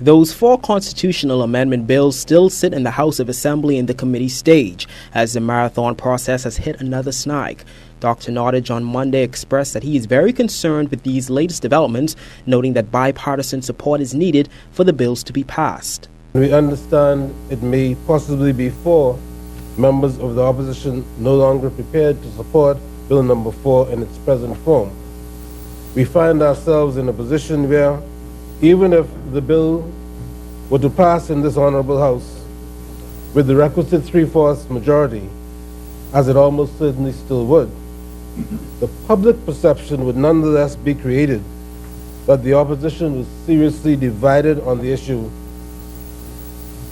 Those four constitutional amendment bills still sit in the House of Assembly in the committee stage, as the marathon process has hit another snag. Dr. Nottage on Monday expressed that he is very concerned with these latest developments, noting that bipartisan support is needed for the bills to be passed. We understand it may possibly be four members of the opposition no longer prepared to support Bill number 4 in its present form. We find ourselves in a position where, even if the bill were to pass in this honorable House with the requisite 3/4 majority, as it almost certainly still would, the public perception would nonetheless be created that the opposition was seriously divided on the issue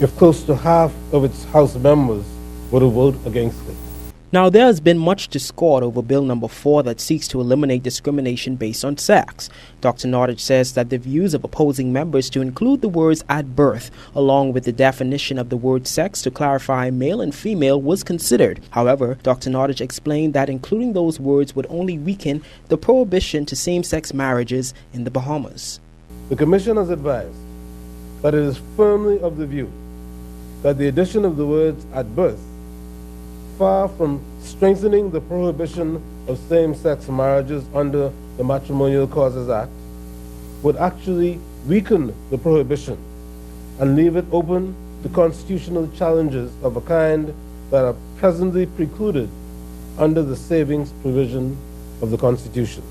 if close to half of its House members were to vote against it. Now, there has been much discord over Bill number 4 that seeks to eliminate discrimination based on sex. Dr. Nottage says that the views of opposing members to include the words at birth, along with the definition of the word sex to clarify male and female, was considered. However, Dr. Nottage explained that including those words would only weaken the prohibition to same-sex marriages in the Bahamas. The Commission has advised that it is firmly of the view that the addition of the words at birth, far from strengthening the prohibition of same-sex marriages under the Matrimonial Causes Act, would actually weaken the prohibition and leave it open to constitutional challenges of a kind that are presently precluded under the savings provision of the Constitution.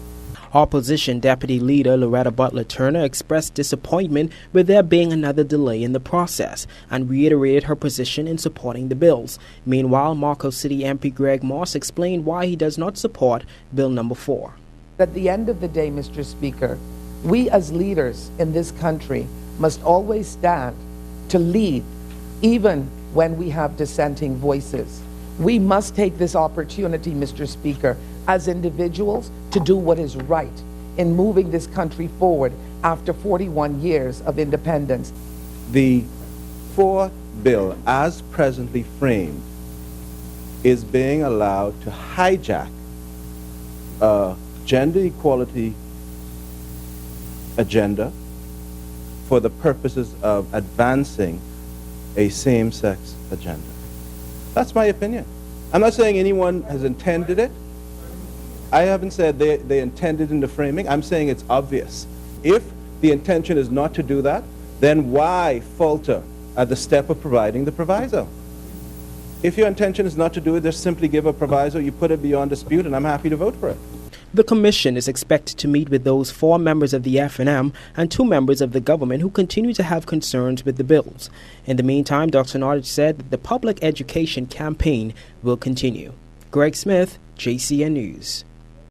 Opposition Deputy Leader Loretta Butler Turner expressed disappointment with there being another delay in the process and reiterated her position in supporting the bills. Meanwhile, Marco City MP Greg Moss explained why he does not support Bill number 4. At the end of the day, Mr. Speaker, we as leaders in this country must always stand to lead, even when we have dissenting voices. We must take this opportunity, Mr. Speaker, as individuals to do what is right in moving this country forward after 41 years of independence. The 4 bill, as presently framed, is being allowed to hijack a gender equality agenda for the purposes of advancing a same-sex agenda. That's my opinion. I'm not saying anyone has intended it. I haven't said they intended in the framing. I'm saying it's obvious. If the intention is not to do that, then why falter at the step of providing the proviso? If your intention is not to do it, just simply give a proviso, you put it beyond dispute, and I'm happy to vote for it. The commission is expected to meet with those 4 members of the FNM and 2 members of the government who continue to have concerns with the bills. In the meantime, Dr. Nottage said that the public education campaign will continue. Greg Smith, JCN News.